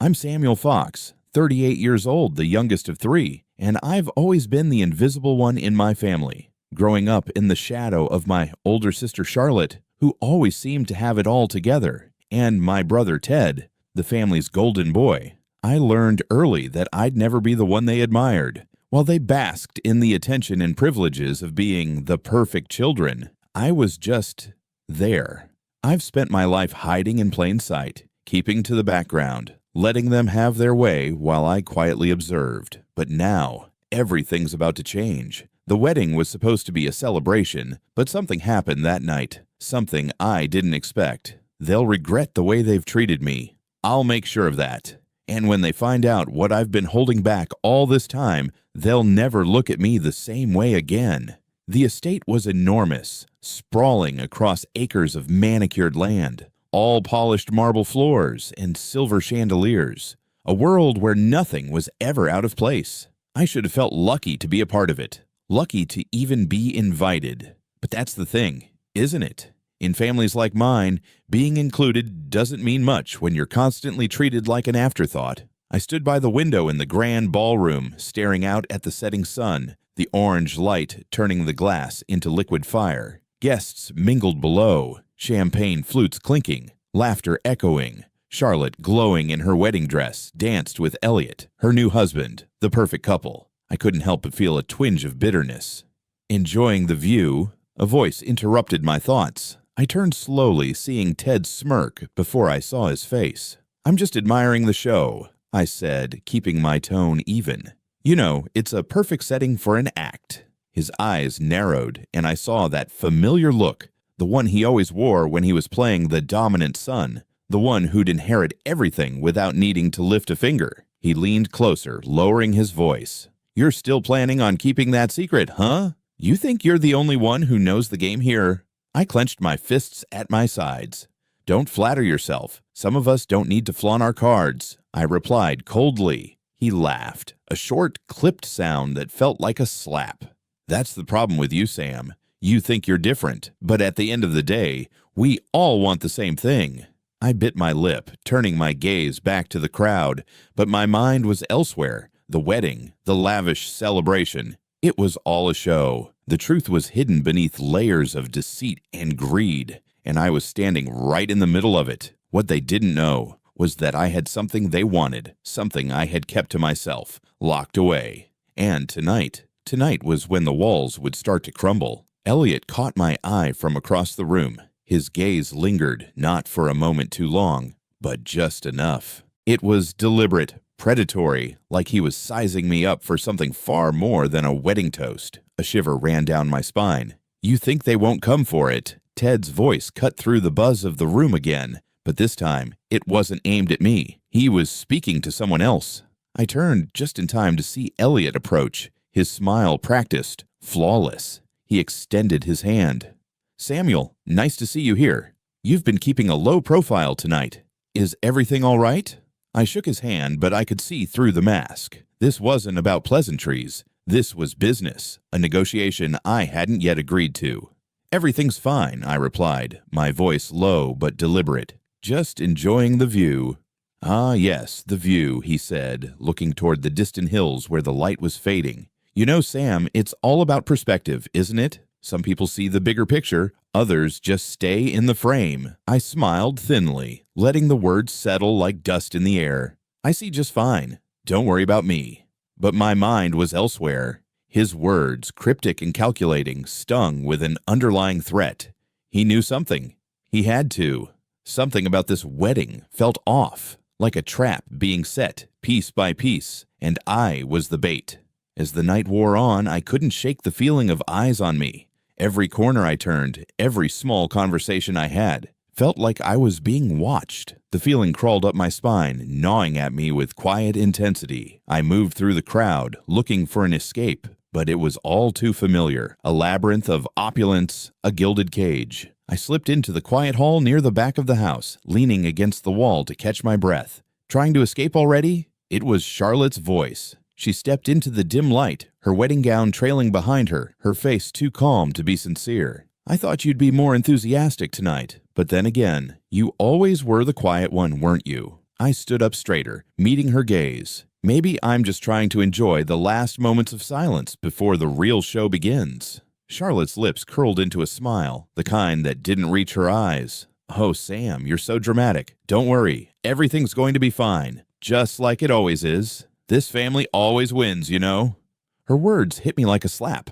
I'm Samuel Fox, 38 years old, the youngest of three, and I've always been the invisible one in my family. Growing up in the shadow of my older sister Charlotte, who always seemed to have it all together, and my brother Ted, the family's golden boy, I learned early that I'd never be the one they admired. While they basked in the attention and privileges of being the perfect children, I was just there. I've spent my life hiding in plain sight, keeping to the background, letting them have their way while I quietly observed. But now, everything's about to change. The wedding was supposed to be a celebration, but something happened that night, something I didn't expect. They'll regret the way they've treated me. I'll make sure of that. And when they find out what I've been holding back all this time, they'll never look at me the same way again. The estate was enormous, sprawling across acres of manicured land, all polished marble floors and silver chandeliers, a world where nothing was ever out of place. I should have felt lucky to be a part of it, lucky to even be invited. But that's the thing, isn't it? In families like mine, being included doesn't mean much when you're constantly treated like an afterthought. I stood by the window in the grand ballroom, staring out at the setting sun, the orange light turning the glass into liquid fire. Guests mingled below, champagne flutes clinking, laughter echoing. Charlotte, glowing in her wedding dress, danced with Elliot, her new husband, the perfect couple. I couldn't help but feel a twinge of bitterness. Enjoying the view, a voice interrupted my thoughts. I turned slowly, seeing Ted smirk before I saw his face. "I'm just admiring the show," I said, keeping my tone even. "You know, it's a perfect setting for an act." His eyes narrowed, and I saw that familiar look, the one he always wore when he was playing the dominant son, the one who'd inherit everything without needing to lift a finger. He leaned closer, lowering his voice. "You're still planning on keeping that secret, huh? You think you're the only one who knows the game here?" I clenched my fists at my sides. "Don't flatter yourself. Some of us don't need to flaunt our cards," I replied coldly. He laughed, a short, clipped sound that felt like a slap. "That's the problem with you, Sam. You think you're different, but at the end of the day, we all want the same thing." I bit my lip, turning my gaze back to the crowd, but my mind was elsewhere. The wedding, the lavish celebration. It was all a show. The truth was hidden beneath layers of deceit and greed, and I was standing right in the middle of it. What they didn't know was that I had something they wanted, something I had kept to myself, locked away. And tonight was when the walls would start to crumble. Elliot caught my eye from across the room. His gaze lingered, not for a moment too long, but just enough. It was deliberate, predatory, like he was sizing me up for something far more than a wedding toast. A shiver ran down my spine. "You think they won't come for it?" Ted's voice cut through the buzz of the room again, but this time it wasn't aimed at me. He was speaking to someone else. I turned just in time to see Elliot approach, his smile practiced, flawless. He extended his hand. "Samuel, nice to see you here. You've been keeping a low profile tonight. Is everything all right?" I shook his hand, but I could see through the mask. This wasn't about pleasantries. This was business, a negotiation I hadn't yet agreed to. "Everything's fine," I replied, my voice low but deliberate. "Just enjoying the view." "Ah, yes, the view," he said, looking toward the distant hills where the light was fading. "You know, Sam, it's all about perspective, isn't it? Some people see the bigger picture, others just stay in the frame." I smiled thinly, letting the words settle like dust in the air. "I see just fine. Don't worry about me." But my mind was elsewhere. His words, cryptic and calculating, stung with an underlying threat. He knew something. He had to. Something about this wedding felt off, like a trap being set piece by piece, and I was the bait. As the night wore on, I couldn't shake the feeling of eyes on me. Every corner I turned, every small conversation I had, felt like I was being watched. The feeling crawled up my spine, gnawing at me with quiet intensity. I moved through the crowd, looking for an escape, but it was all too familiar. A labyrinth of opulence, a gilded cage. I slipped into the quiet hall near the back of the house, leaning against the wall to catch my breath. Trying to escape already? It was Charlotte's voice. She stepped into the dim light, her wedding gown trailing behind her, her face too calm to be sincere. "I thought you'd be more enthusiastic tonight, but then again, you always were the quiet one, weren't you?" I stood up straighter, meeting her gaze. Maybe I'm just trying to enjoy the last moments of silence before the real show begins. Charlotte's lips curled into a smile, the kind that didn't reach her eyes. Oh, Sam, you're so dramatic. Don't worry. Everything's going to be fine. Just like it always is. This family always wins, you know. Her words hit me like a slap.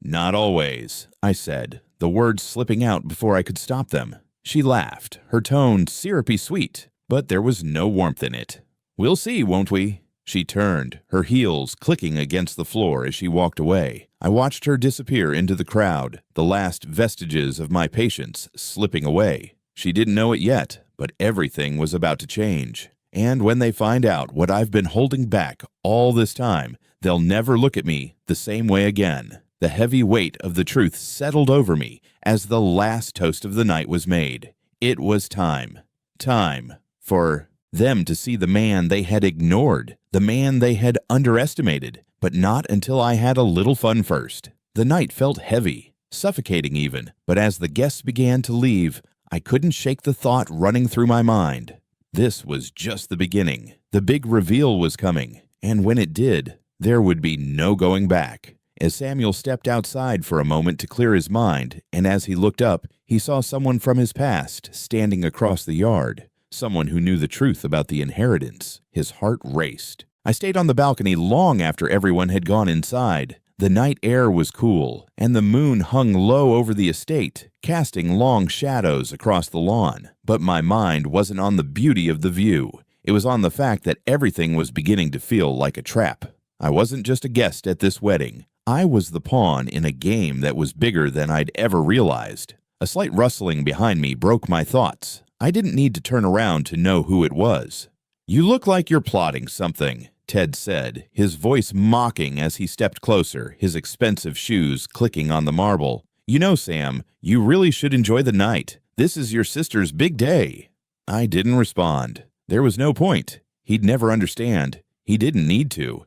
Not always, I said, the words slipping out before I could stop them. She laughed, her tone syrupy sweet, but there was no warmth in it. We'll see, won't we? She turned, her heels clicking against the floor as she walked away. I watched her disappear into the crowd, the last vestiges of my patience slipping away. She didn't know it yet, but everything was about to change. And when they find out what I've been holding back all this time, they'll never look at me the same way again. The heavy weight of the truth settled over me as the last toast of the night was made. It was time. Time for them to see the man they had ignored, the man they had underestimated, but not until I had a little fun first. The night felt heavy, suffocating even, but as the guests began to leave, I couldn't shake the thought running through my mind. This was just the beginning. The big reveal was coming, and when it did, there would be no going back. As Samuel stepped outside for a moment to clear his mind, and as he looked up, he saw someone from his past standing across the yard. Someone who knew the truth about the inheritance. His heart raced. I stayed on the balcony long after everyone had gone inside. The night air was cool, and the moon hung low over the estate, casting long shadows across the lawn. But my mind wasn't on the beauty of the view. It was on the fact that everything was beginning to feel like a trap. I wasn't just a guest at this wedding. I was the pawn in a game that was bigger than I'd ever realized. A slight rustling behind me broke my thoughts. I didn't need to turn around to know who it was. "You look like you're plotting something," Ted said, his voice mocking as he stepped closer, his expensive shoes clicking on the marble. "You know, Sam, you really should enjoy the night. This is your sister's big day." I didn't respond. There was no point. He'd never understand. He didn't need to.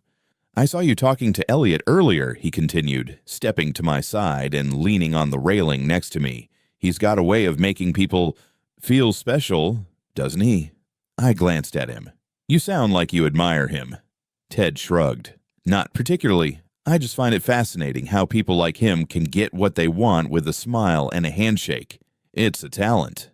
"I saw you talking to Elliot earlier," he continued, stepping to my side and leaning on the railing next to me. "He's got a way of making people feel special, doesn't he?" I glanced at him. "You sound like you admire him." Ted shrugged. "Not particularly. I just find it fascinating how people like him can get what they want with a smile and a handshake. It's a talent."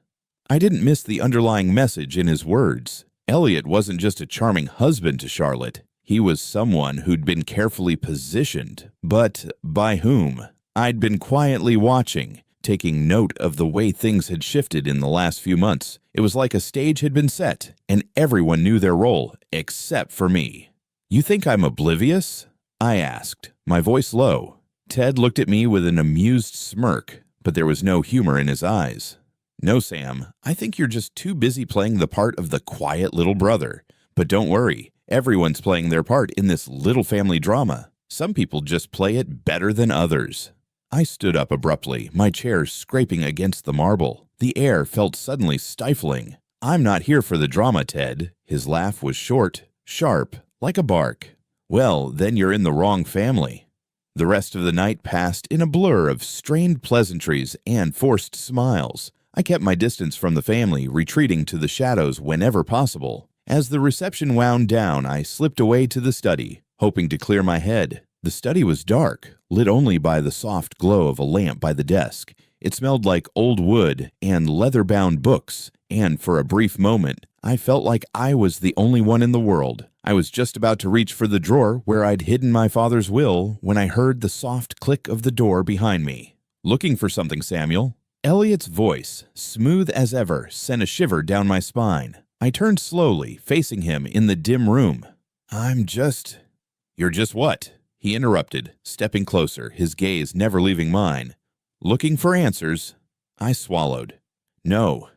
I didn't miss the underlying message in his words. Elliot wasn't just a charming husband to Charlotte. He was someone who'd been carefully positioned. But by whom? I'd been quietly watching, taking note of the way things had shifted in the last few months. It was like a stage had been set, and everyone knew their role, except for me. "You think I'm oblivious?" I asked, my voice low. Ted looked at me with an amused smirk, but there was no humor in his eyes. "No, Sam, I think you're just too busy playing the part of the quiet little brother. But don't worry, everyone's playing their part in this little family drama. Some people just play it better than others." I stood up abruptly, my chair scraping against the marble. The air felt suddenly stifling. "I'm not here for the drama, Ted." His laugh was short, sharp, like a bark. "Well, then you're in the wrong family." The rest of the night passed in a blur of strained pleasantries and forced smiles. I kept my distance from the family, retreating to the shadows whenever possible. As the reception wound down, I slipped away to the study, hoping to clear my head. The study was dark, lit only by the soft glow of a lamp by the desk. It smelled like old wood and leather-bound books, and for a brief moment, I felt like I was the only one in the world. I was just about to reach for the drawer where I'd hidden my father's will when I heard the soft click of the door behind me. "Looking for something, Samuel?" Elliot's voice, smooth as ever, sent a shiver down my spine. I turned slowly, facing him in the dim room. "You're just what?" He interrupted, stepping closer, his gaze never leaving mine. "Looking for answers?" I swallowed. "No,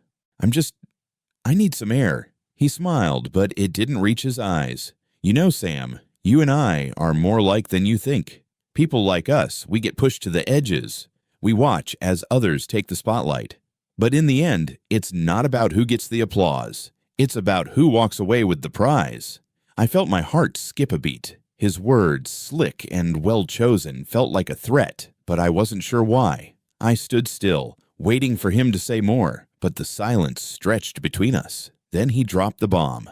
I need some air." He smiled, but it didn't reach his eyes. "You know, Sam, you and I are more alike than you think. People like us, we get pushed to the edges. We watch as others take the spotlight. But in the end, it's not about who gets the applause. It's about who walks away with the prize." I felt my heart skip a beat. His words, slick and well-chosen, felt like a threat, but I wasn't sure why. I stood still, waiting for him to say more, but the silence stretched between us. Then he dropped the bomb.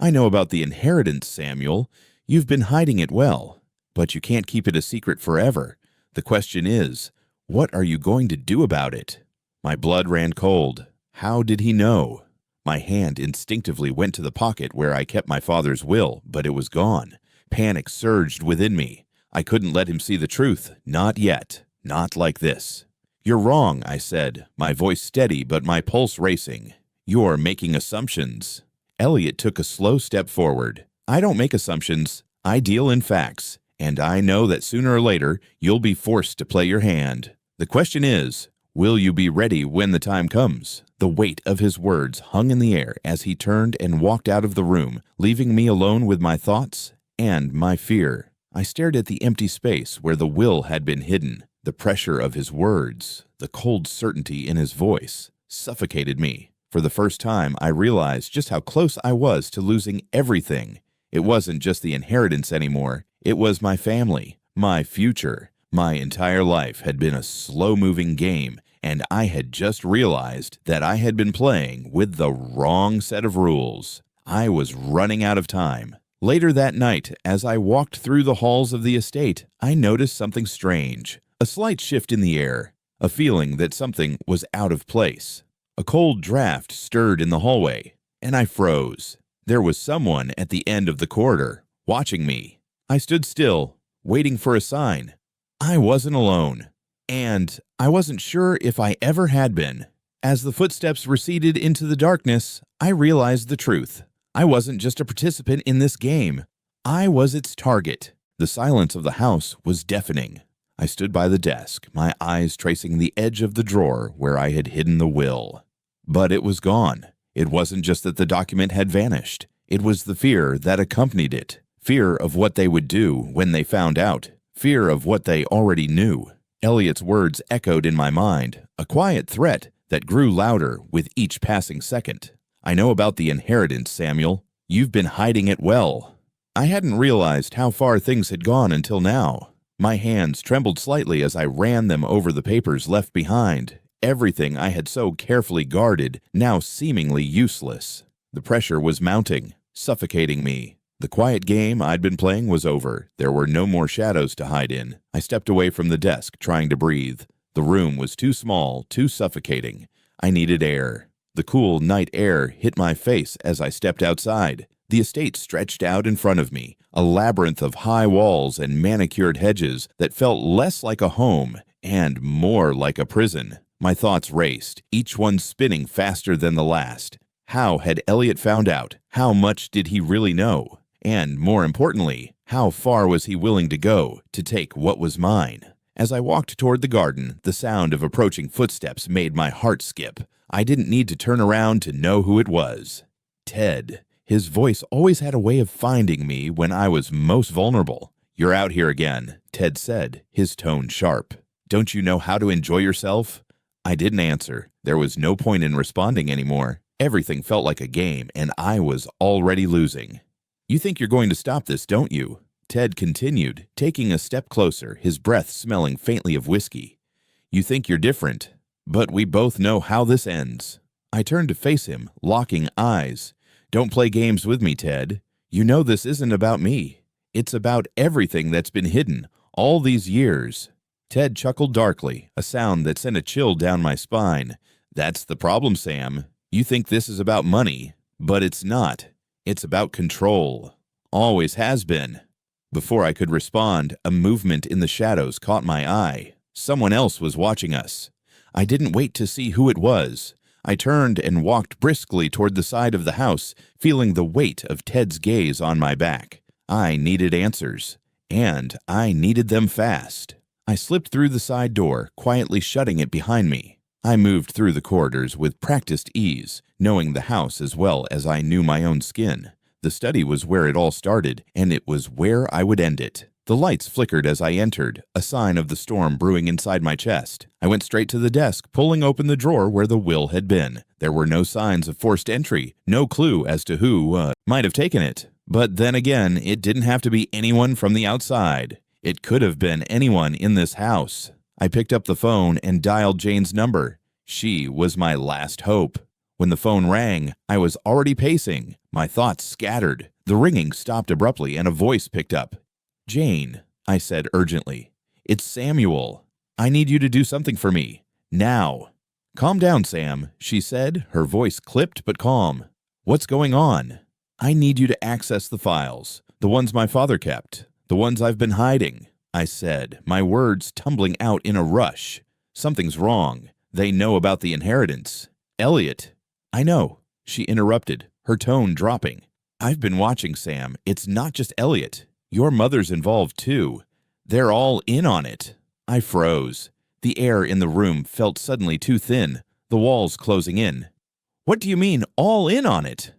I know about the inheritance, Samuel. You've been hiding it well, but you can't keep it a secret forever. The question is, what are you going to do about it? My blood ran cold. How did he know? My hand instinctively went to the pocket where I kept my father's will, but it was gone. Panic surged within me. I couldn't let him see the truth. Not yet. Not like this. "You're wrong," I said, my voice steady but my pulse racing. "You're making assumptions." Elliot took a slow step forward. "I don't make assumptions. I deal in facts, and I know that sooner or later you'll be forced to play your hand. The question is, will you be ready when the time comes?" The weight of his words hung in the air as he turned and walked out of the room, leaving me alone with my thoughts and my fear. I stared at the empty space where the will had been hidden. The pressure of his words, the cold certainty in his voice, suffocated me. For the first time, I realized just how close I was to losing everything. It wasn't just the inheritance anymore. It was my family, my future. My entire life had been a slow-moving game, and I had just realized that I had been playing with the wrong set of rules. I was running out of time. Later that night, as I walked through the halls of the estate, I noticed something strange. A slight shift in the air, a feeling that something was out of place. A cold draft stirred in the hallway, and I froze. There was someone at the end of the corridor, watching me. I stood still, waiting for a sign. I wasn't alone, and I wasn't sure if I ever had been. As the footsteps receded into the darkness, I realized the truth. I wasn't just a participant in this game. I was its target. The silence of the house was deafening. I stood by the desk, my eyes tracing the edge of the drawer where I had hidden the will. But it was gone. It wasn't just that the document had vanished. It was the fear that accompanied it. Fear of what they would do when they found out. Fear of what they already knew. Elliot's words echoed in my mind, a quiet threat that grew louder with each passing second. "I know about the inheritance, Samuel. You've been hiding it well." I hadn't realized how far things had gone until now. My hands trembled slightly as I ran them over the papers left behind. Everything I had so carefully guarded, now seemingly useless. The pressure was mounting, suffocating me. The quiet game I'd been playing was over. There were no more shadows to hide in. I stepped away from the desk, trying to breathe. The room was too small, too suffocating. I needed air. The cool night air hit my face as I stepped outside. The estate stretched out in front of me, a labyrinth of high walls and manicured hedges that felt less like a home and more like a prison. My thoughts raced, each one spinning faster than the last. How had Elliot found out? How much did he really know? And more importantly, how far was he willing to go to take what was mine? As I walked toward the garden, the sound of approaching footsteps made my heart skip. I didn't need to turn around to know who it was. Ted. His voice always had a way of finding me when I was most vulnerable. "You're out here again," Ted said, his tone sharp. "Don't you know how to enjoy yourself?" I didn't answer. There was no point in responding anymore. Everything felt like a game, and I was already losing. "You think you're going to stop this, don't you?" Ted continued, taking a step closer, his breath smelling faintly of whiskey. "You think you're different, but we both know how this ends." I turned to face him, locking eyes. "Don't play games with me, Ted. You know this isn't about me. It's about everything that's been hidden all these years." Ted chuckled darkly, a sound that sent a chill down my spine. "That's the problem, Sam. You think this is about money, but it's not. It's about control. Always has been." Before I could respond, a movement in the shadows caught my eye. Someone else was watching us. I didn't wait to see who it was. I turned and walked briskly toward the side of the house, feeling the weight of Ted's gaze on my back. I needed answers, and I needed them fast. I slipped through the side door, quietly shutting it behind me. I moved through the corridors with practiced ease, knowing the house as well as I knew my own skin. The study was where it all started, and it was where I would end it. The lights flickered as I entered, a sign of the storm brewing inside my chest. I went straight to the desk, pulling open the drawer where the will had been. There were no signs of forced entry, no clue as to who might have taken it. But then again, it didn't have to be anyone from the outside. It could have been anyone in this house. I picked up the phone and dialed Jane's number. She was my last hope. When the phone rang, I was already pacing, my thoughts scattered. The ringing stopped abruptly and a voice picked up. "Jane," I said urgently. "It's Samuel. I need you to do something for me. Now." "Calm down, Sam," she said, her voice clipped but calm. "What's going on?" "I need you to access the files, the ones my father kept, the ones I've been hiding," I said, my words tumbling out in a rush. "Something's wrong. They know about the inheritance." "Elliot." "I know," she interrupted, her tone dropping. "I've been watching, Sam. It's not just Elliot. Your mother's involved too. They're all in on it." I froze. The air in the room felt suddenly too thin, the walls closing in. "What do you mean, all in on it?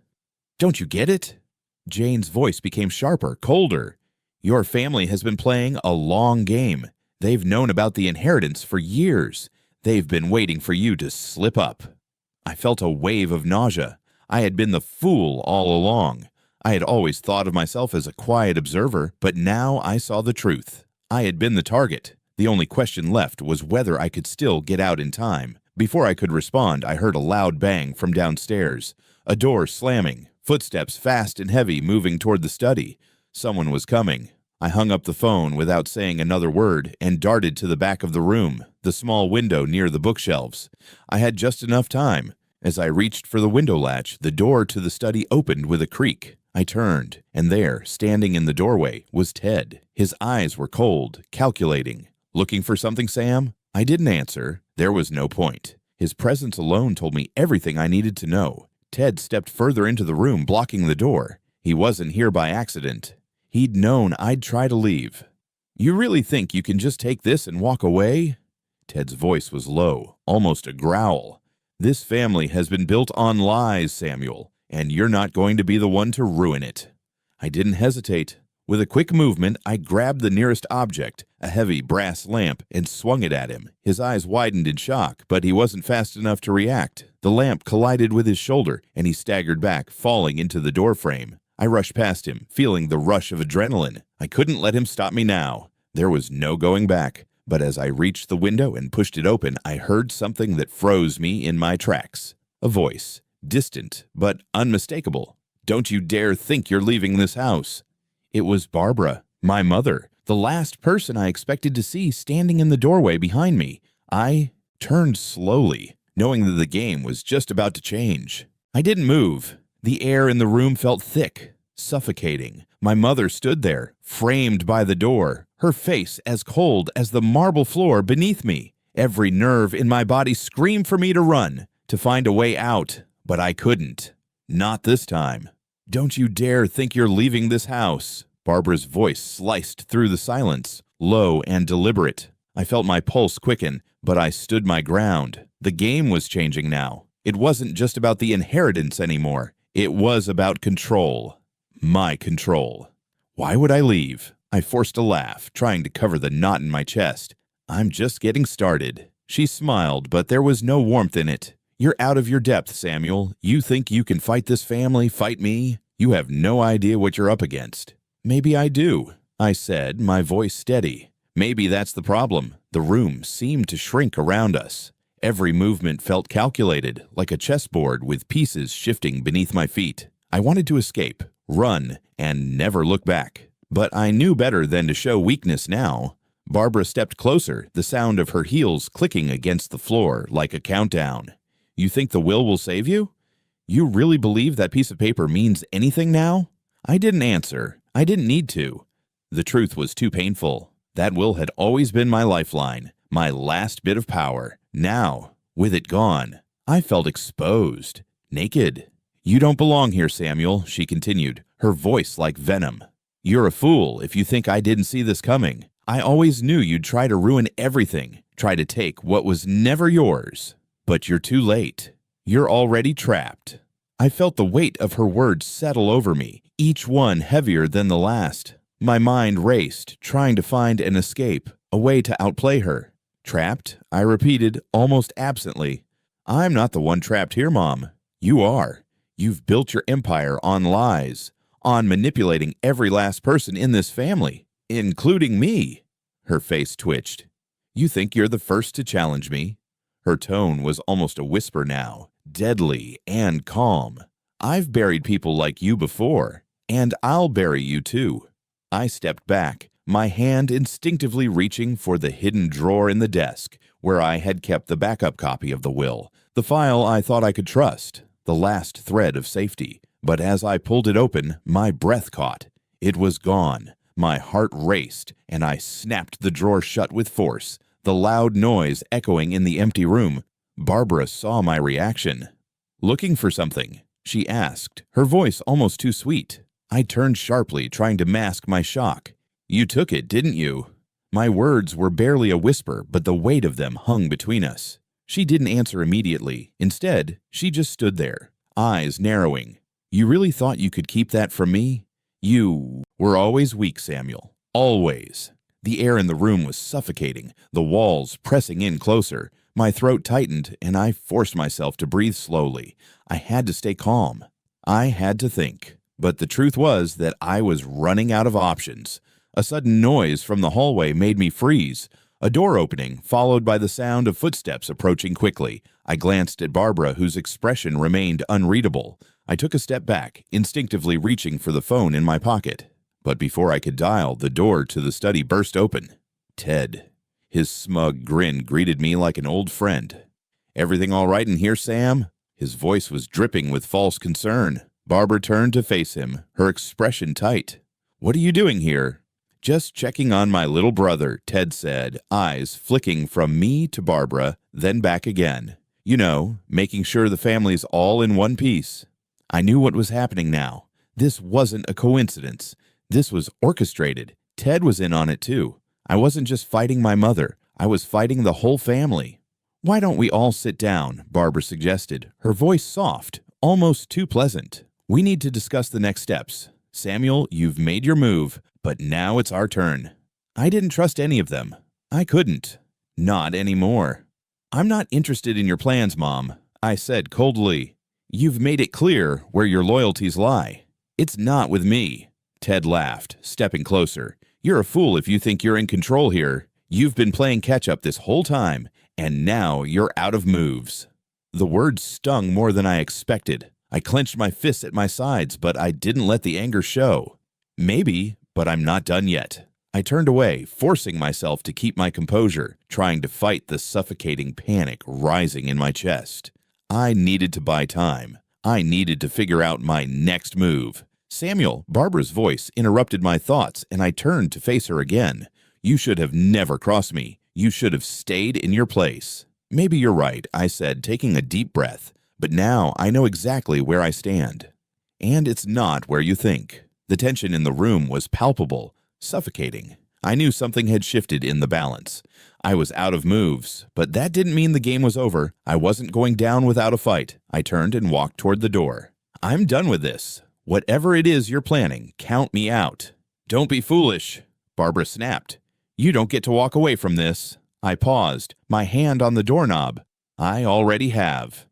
Don't you get it?" Jane's voice became sharper, colder. "Your family has been playing a long game. They've known about the inheritance for years. They've been waiting for you to slip up." I felt a wave of nausea. I had been the fool all along. I had always thought of myself as a quiet observer, but now I saw the truth. I had been the target. The only question left was whether I could still get out in time. Before I could respond, I heard a loud bang from downstairs. A door slamming, footsteps fast and heavy moving toward the study. Someone was coming. I hung up the phone without saying another word and darted to the back of the room, the small window near the bookshelves. I had just enough time. As I reached for the window latch, the door to the study opened with a creak. I turned, and there, standing in the doorway, was Ted. His eyes were cold, calculating. "Looking for something, Sam?" I didn't answer. There was no point. His presence alone told me everything I needed to know. Ted stepped further into the room, blocking the door. He wasn't here by accident. He'd known I'd try to leave. "You really think you can just take this and walk away?" Ted's voice was low, almost a growl. "This family has been built on lies, Samuel, and you're not going to be the one to ruin it." I didn't hesitate. With a quick movement, I grabbed the nearest object, a heavy brass lamp, and swung it at him. His eyes widened in shock, but he wasn't fast enough to react. The lamp collided with his shoulder, and he staggered back, falling into the doorframe. I rushed past him, feeling the rush of adrenaline. I couldn't let him stop me now. There was no going back. But as I reached the window and pushed it open, I heard something that froze me in my tracks. A voice, distant but unmistakable. "Don't you dare think you're leaving this house." It was Barbara, my mother, the last person I expected to see standing in the doorway behind me. I turned slowly, knowing that the game was just about to change. I didn't move. The air in the room felt thick, suffocating. My mother stood there, framed by the door, her face as cold as the marble floor beneath me. Every nerve in my body screamed for me to run, to find a way out, but I couldn't. Not this time. "Don't you dare think you're leaving this house." Barbara's voice sliced through the silence, low and deliberate. I felt my pulse quicken, but I stood my ground. The game was changing now. It wasn't just about the inheritance anymore. It was about control. My control. Why would I leave? I forced a laugh, trying to cover the knot in my chest. "I'm just getting started." She smiled, but there was no warmth in it. "You're out of your depth, Samuel. You think you can fight this family, fight me? You have no idea what you're up against." "Maybe I do," I said, my voice steady. "Maybe that's the problem." The room seemed to shrink around us. Every movement felt calculated, like a chessboard with pieces shifting beneath my feet. I wanted to escape, run, and never look back. But I knew better than to show weakness now. Barbara stepped closer, the sound of her heels clicking against the floor like a countdown. "You think the will save you? You really believe that piece of paper means anything now?" I didn't answer. I didn't need to. The truth was too painful. That will had always been my lifeline, my last bit of power. Now, with it gone, I felt exposed, naked. "You don't belong here, Samuel," she continued, her voice like venom. "You're a fool if you think I didn't see this coming. I always knew you'd try to ruin everything, try to take what was never yours. But you're too late. You're already trapped." I felt the weight of her words settle over me, each one heavier than the last. My mind raced, trying to find an escape, a way to outplay her. "Trapped?" I repeated, almost absently. "I'm not the one trapped here, Mom. You are. You've built your empire on lies, on manipulating every last person in this family, including me." Her face twitched. "You think you're the first to challenge me?" Her tone was almost a whisper now, deadly and calm. I've buried people like you before, and I'll bury you too. I stepped back, my hand instinctively reaching for the hidden drawer in the desk where I had kept the backup copy of the will, the file I thought I could trust, the last thread of safety. But as I pulled it open, my breath caught. It was gone. My heart raced, and I snapped the drawer shut with force, the loud noise echoing in the empty room. Barbara saw my reaction. "Looking for something?" she asked, her voice almost too sweet. I turned sharply, trying to mask my shock. "You took it, didn't you?" My words were barely a whisper, but the weight of them hung between us. She didn't answer immediately. Instead, she just stood there, eyes narrowing. "You really thought you could keep that from me? You were always weak, Samuel. Always." The air in the room was suffocating, the walls pressing in closer. My throat tightened, and I forced myself to breathe slowly. I had to stay calm. I had to think. But the truth was that I was running out of options. A sudden noise from the hallway made me freeze. A door opening, followed by the sound of footsteps approaching quickly. I glanced at Barbara, whose expression remained unreadable. I took a step back, instinctively reaching for the phone in my pocket. But before I could dial, the door to the study burst open. Ted. His smug grin greeted me like an old friend. "Everything all right in here, Sam?" His voice was dripping with false concern. Barbara turned to face him, her expression tight. "What are you doing here?" "Just checking on my little brother," Ted said, eyes flicking from me to Barbara, then back again. "You know, making sure the family's all in one piece." I knew what was happening now. This wasn't a coincidence. This was orchestrated. Ted was in on it too. I wasn't just fighting my mother. I was fighting the whole family. "Why don't we all sit down?" Barbara suggested, her voice soft, almost too pleasant. "We need to discuss the next steps. Samuel, you've made your move, but now it's our turn." I didn't trust any of them. I couldn't. Not anymore. "I'm not interested in your plans, Mom," I said coldly. "You've made it clear where your loyalties lie. It's not with me." Ted laughed, stepping closer. "You're a fool if you think you're in control here. You've been playing catch-up this whole time, and now you're out of moves." The words stung more than I expected. I clenched my fists at my sides, but I didn't let the anger show. "Maybe, but I'm not done yet." I turned away, forcing myself to keep my composure, trying to fight the suffocating panic rising in my chest. I needed to buy time. I needed to figure out my next move. "Samuel," Barbara's voice interrupted my thoughts, and I turned to face her again. "You should have never crossed me. You should have stayed in your place." "Maybe you're right," I said, taking a deep breath. "But now I know exactly where I stand. And it's not where you think." The tension in the room was palpable, suffocating. I knew something had shifted in the balance. I was out of moves, but that didn't mean the game was over. I wasn't going down without a fight. I turned and walked toward the door. "I'm done with this. Whatever it is you're planning, count me out." "Don't be foolish," Barbara snapped. "You don't get to walk away from this." I paused, my hand on the doorknob. "I already have."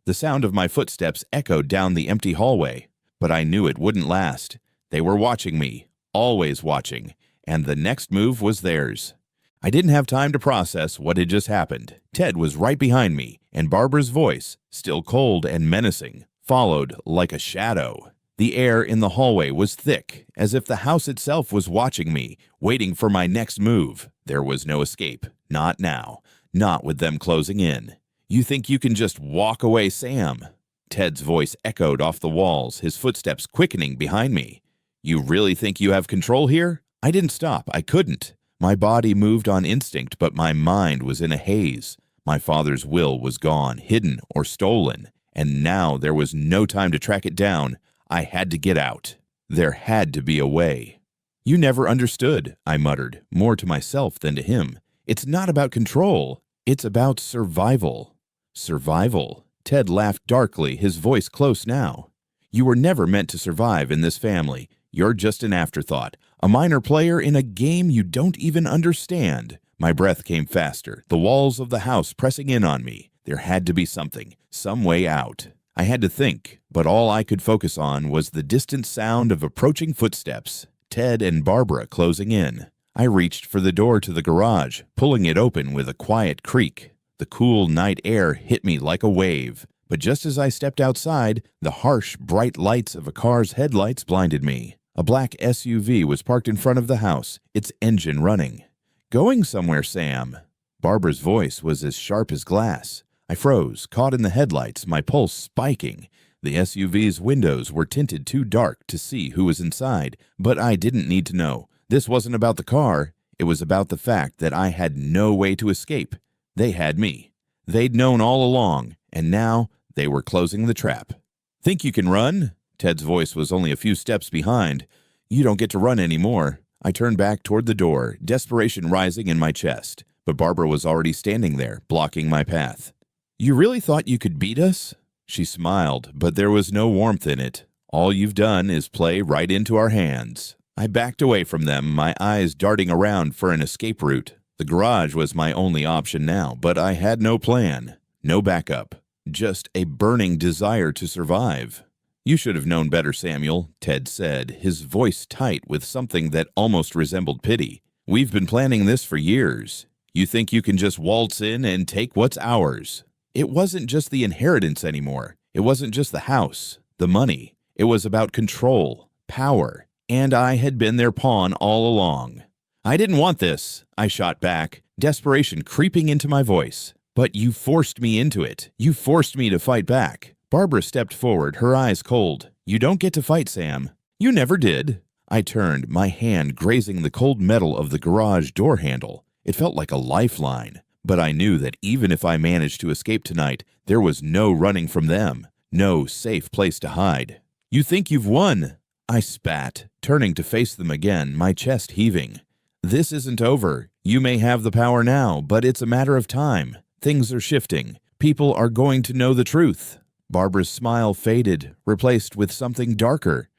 The sound of my footsteps echoed down the empty hallway, but I knew it wouldn't last. They were watching me, always watching, and the next move was theirs. I didn't have time to process what had just happened. Ted was right behind me, and Barbara's voice, still cold and menacing, followed like a shadow. The air in the hallway was thick, as if the house itself was watching me, waiting for my next move. There was no escape. Not now. Not with them closing in. "You think you can just walk away, Sam?" Ted's voice echoed off the walls, his footsteps quickening behind me. "You really think you have control here?" I didn't stop. I couldn't. My body moved on instinct, but my mind was in a haze. My father's will was gone, hidden or stolen, and now there was no time to track it down. I had to get out. There had to be a way. "You never understood," I muttered, more to myself than to him. "It's not about control. It's about survival." "Survival?" Ted laughed darkly, his voice close now. "You were never meant to survive in this family. You're just an afterthought, a minor player in a game you don't even understand." My breath came faster, the walls of the house pressing in on me. There had to be something, some way out. I had to think, but all I could focus on was the distant sound of approaching footsteps, Ted and Barbara closing in. I reached for the door to the garage, pulling it open with a quiet creak. The cool night air hit me like a wave. But just as I stepped outside, the harsh, bright lights of a car's headlights blinded me. A black SUV was parked in front of the house, its engine running. "Going somewhere, Sam." Barbara's voice was as sharp as glass. I froze, caught in the headlights, my pulse spiking. The SUV's windows were tinted too dark to see who was inside, but I didn't need to know. This wasn't about the car. It was about the fact that I had no way to escape. They had me. They'd known all along, and now they were closing the trap. "Think you can run?" Ted's voice was only a few steps behind. "You don't get to run anymore." I turned back toward the door, desperation rising in my chest, but Barbara was already standing there, blocking my path. "You really thought you could beat us?" She smiled, but there was no warmth in it. "All you've done is play right into our hands." I backed away from them, my eyes darting around for an escape route. The garage was my only option now, but I had no plan, no backup, just a burning desire to survive. "You should have known better, Samuel," Ted said, his voice tight with something that almost resembled pity. "We've been planning this for years. You think you can just waltz in and take what's ours?" It wasn't just the inheritance anymore. It wasn't just the house, the money. It was about control, power, and I had been their pawn all along. "I didn't want this," I shot back, desperation creeping into my voice. "But you forced me into it. You forced me to fight back." Barbara stepped forward, her eyes cold. "You don't get to fight, Sam." "You never did." I turned, my hand grazing the cold metal of the garage door handle. It felt like a lifeline. But I knew that even if I managed to escape tonight, there was no running from them, no safe place to hide. "You think you've won?" I spat, turning to face them again, my chest heaving. "This isn't over. You may have the power now, but it's a matter of time. Things are shifting. People are going to know the truth." Barbara's smile faded, replaced with something darker.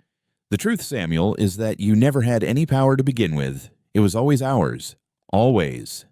"The truth, Samuel, is that you never had any power to begin with. It was always ours. Always."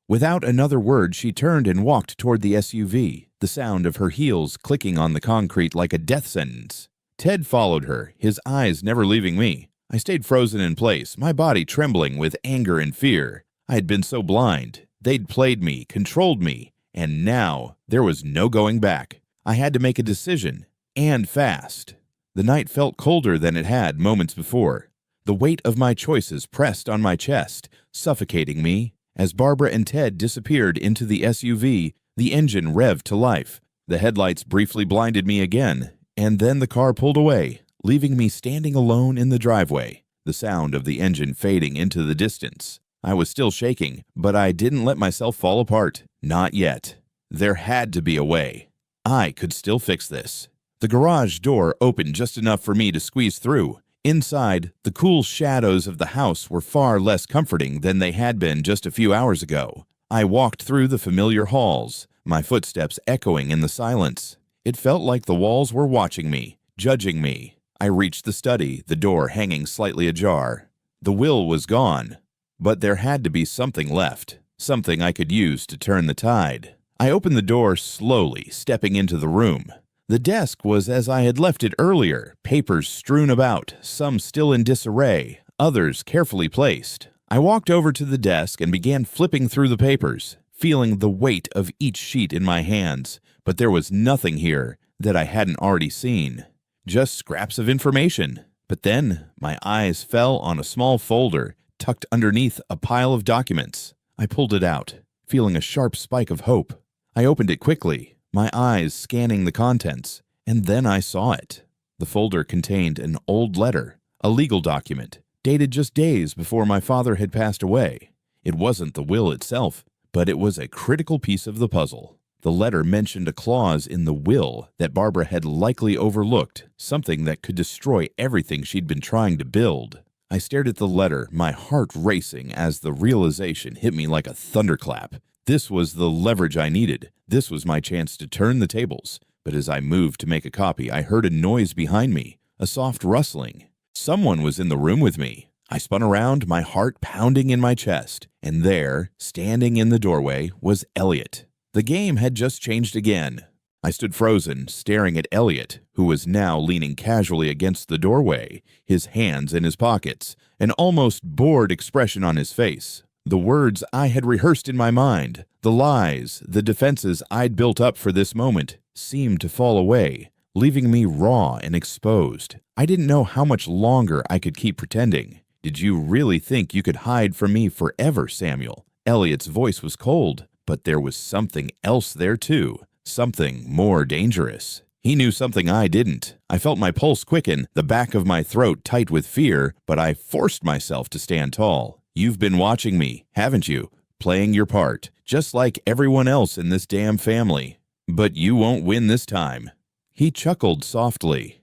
Without another word, she turned and walked toward the SUV, the sound of her heels clicking on the concrete like a death sentence. Ted followed her, his eyes never leaving me. I stayed frozen in place, my body trembling with anger and fear. I had been so blind. They'd played me, controlled me, and now there was no going back. I had to make a decision, and fast. The night felt colder than it had moments before. The weight of my choices pressed on my chest, suffocating me. As Barbara and Ted disappeared into the SUV, the engine revved to life. The headlights briefly blinded me again, and then the car pulled away, leaving me standing alone in the driveway, the sound of the engine fading into the distance. I was still shaking, but I didn't let myself fall apart. Not yet. There had to be a way. I could still fix this. The garage door opened just enough for me to squeeze through. Inside, the cool shadows of the house were far less comforting than they had been just a few hours ago. I walked through the familiar halls, my footsteps echoing in the silence. It felt like the walls were watching me, judging me. I reached the study, the door hanging slightly ajar. The will was gone, but there had to be something left, something I could use to turn the tide. I opened the door slowly, stepping into the room. The desk was as I had left it earlier, papers strewn about, some still in disarray, others carefully placed. I walked over to the desk and began flipping through the papers, feeling the weight of each sheet in my hands, but there was nothing here that I hadn't already seen. Just scraps of information. But then my eyes fell on a small folder tucked underneath a pile of documents. I pulled it out, feeling a sharp spike of hope. I opened it quickly, my eyes scanning the contents, and then I saw it. The folder contained an old letter, a legal document, dated just days before my father had passed away. It wasn't the will itself, but it was a critical piece of the puzzle. The letter mentioned a clause in the will that Barbara had likely overlooked, something that could destroy everything she'd been trying to build. I stared at the letter, my heart racing as the realization hit me like a thunderclap. This was the leverage I needed. This was my chance to turn the tables. But as I moved to make a copy, I heard a noise behind me, a soft rustling. Someone was in the room with me. I spun around, my heart pounding in my chest, and there, standing in the doorway, was Elliot. The game had just changed again. I stood frozen, staring at Elliot, who was now leaning casually against the doorway, his hands in his pockets, an almost bored expression on his face. The words I had rehearsed in my mind, the lies, the defenses I'd built up for this moment, seemed to fall away, leaving me raw and exposed. I didn't know how much longer I could keep pretending. Did you really think you could hide from me forever, Samuel? Elliot's voice was cold, but there was something else there too, something more dangerous. He knew something I didn't. I felt my pulse quicken, the back of my throat tight with fear, but I forced myself to stand tall. You've been watching me, haven't you? Playing your part, just like everyone else in this damn family. But you won't win this time. He chuckled softly.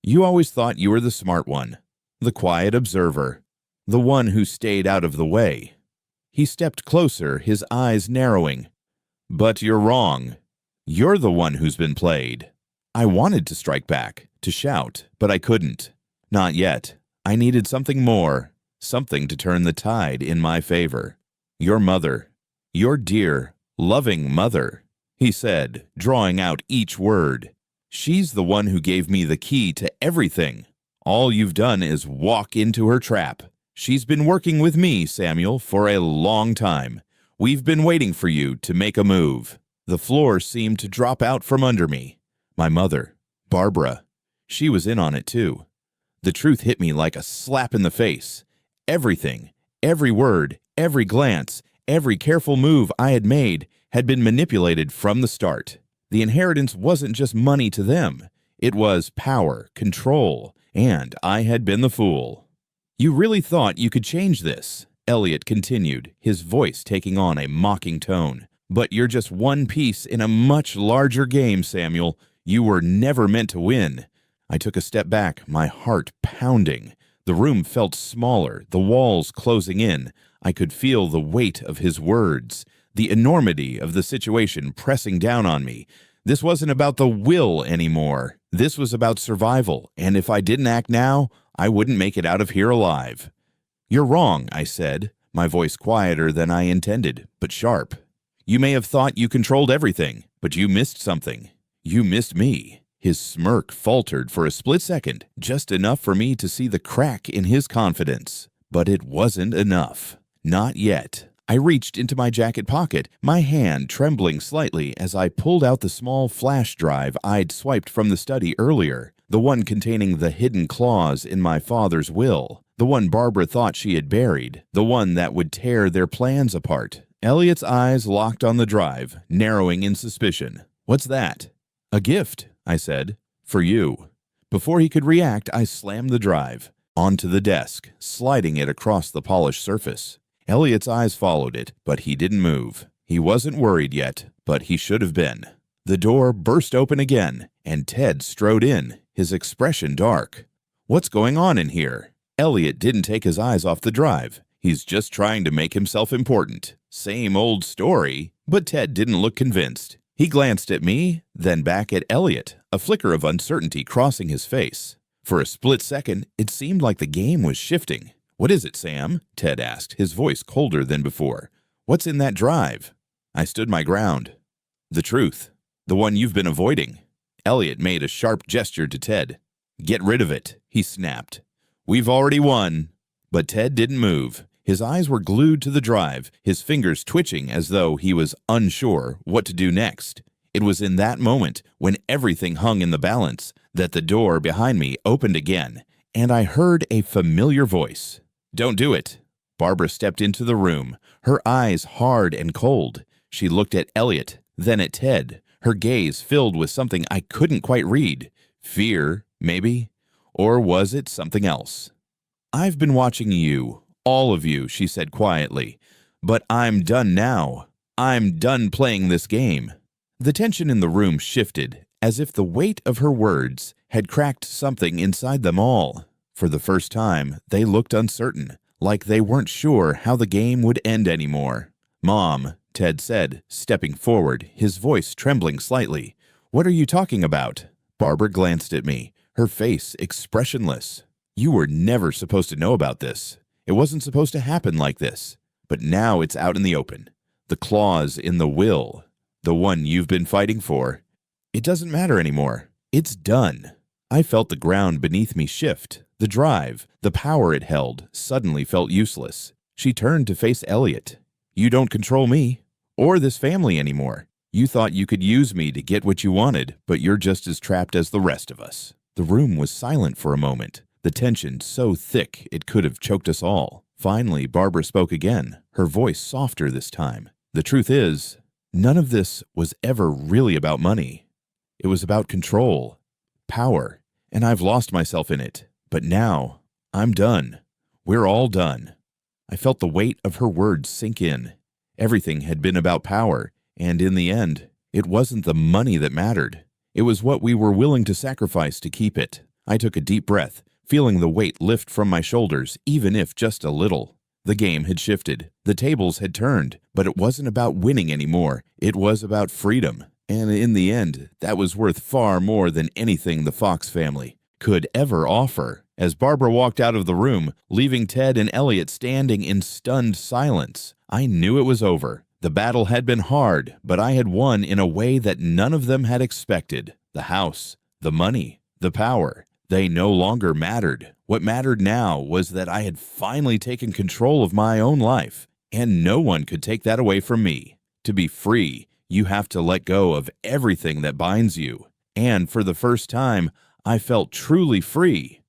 You always thought you were the smart one, the quiet observer, the one who stayed out of the way. He stepped closer, his eyes narrowing. But you're wrong. You're the one who's been played. I wanted to strike back, to shout, but I couldn't. Not yet. I needed something more, something to turn the tide in my favor. Your mother, your dear, loving mother, he said, drawing out each word. She's the one who gave me the key to everything. All you've done is walk into her trap. She's been working with me, Samuel, for a long time. We've been waiting for you to make a move. The floor seemed to drop out from under me. My mother, Barbara, she was in on it too. The truth hit me like a slap in the face. Everything, every word, every glance, every careful move I had made had been manipulated from the start. The inheritance wasn't just money to them. It was power, control, and I had been the fool. You really thought you could change this, Elliot continued, his voice taking on a mocking tone. But you're just one piece in a much larger game, Samuel. You were never meant to win. I took a step back, my heart pounding. The room felt smaller, the walls closing in. I could feel the weight of his words, the enormity of the situation pressing down on me. This wasn't about the will anymore. This was about survival, and if I didn't act now, I wouldn't make it out of here alive. You're wrong, I said, my voice quieter than I intended, but sharp. You may have thought you controlled everything, but you missed something. You missed me. His smirk faltered for a split second, just enough for me to see the crack in his confidence. But it wasn't enough. Not yet. I reached into my jacket pocket, my hand trembling slightly as I pulled out the small flash drive I'd swiped from the study earlier, the one containing the hidden clause in my father's will, the one Barbara thought she had buried, the one that would tear their plans apart. Elliot's eyes locked on the drive, narrowing in suspicion. What's that? A gift, I said. For you. Before he could react, I slammed the drive onto the desk, sliding it across the polished surface. Elliot's eyes followed it, but he didn't move. He wasn't worried yet, but he should have been. The door burst open again, and Ted strode in, his expression dark. What's going on in here? Elliot didn't take his eyes off the drive. He's just trying to make himself important. Same old story, but Ted didn't look convinced. He glanced at me, then back at Elliot, a flicker of uncertainty crossing his face. For a split second, it seemed like the game was shifting. What is it, Sam? Ted asked, his voice colder than before. What's in that drive? I stood my ground. The truth. The one you've been avoiding. Elliot made a sharp gesture to Ted. Get rid of it, he snapped. We've already won. But Ted didn't move. His eyes were glued to the drive, his fingers twitching as though he was unsure what to do next. It was in that moment, when everything hung in the balance, that the door behind me opened again, and I heard a familiar voice. Don't do it. Barbara stepped into the room, her eyes hard and cold. She looked at Elliot, then at Ted, her gaze filled with something I couldn't quite read. Fear, maybe? Or was it something else? I've been watching you. All of you, she said quietly. But I'm done now. I'm done playing this game. The tension in the room shifted, as if the weight of her words had cracked something inside them all. For the first time, they looked uncertain, like they weren't sure how the game would end anymore. Mom, Ted said, stepping forward, his voice trembling slightly. What are you talking about? Barbara glanced at me, her face expressionless. You were never supposed to know about this. It wasn't supposed to happen like this, but now it's out in the open. The clause in the will, the one you've been fighting for, it doesn't matter anymore. It's done. I felt the ground beneath me shift. The drive, the power it held, suddenly felt useless. She turned to face Elliot. You don't control me, or this family anymore. You thought you could use me to get what you wanted, but you're just as trapped as the rest of us." The room was silent for a moment, the tension so thick it could have choked us all. Finally, Barbara spoke again, her voice softer this time. "The truth is, none of this was ever really about money. It was about control, power, and I've lost myself in it. But now, I'm done. We're all done." I felt the weight of her words sink in. Everything had been about power, and in the end, it wasn't the money that mattered. It was what we were willing to sacrifice to keep it. I took a deep breath, feeling the weight lift from my shoulders, even if just a little. The game had shifted. The tables had turned, but it wasn't about winning anymore. It was about freedom. And in the end, that was worth far more than anything the Fox family could ever offer. As Barbara walked out of the room, leaving Ted and Elliot standing in stunned silence, I knew it was over. The battle had been hard, but I had won in a way that none of them had expected. The house, the money, the power, they no longer mattered. What mattered now was that I had finally taken control of my own life, and no one could take that away from me. To be free, you have to let go of everything that binds you. And for the first time, I felt truly free.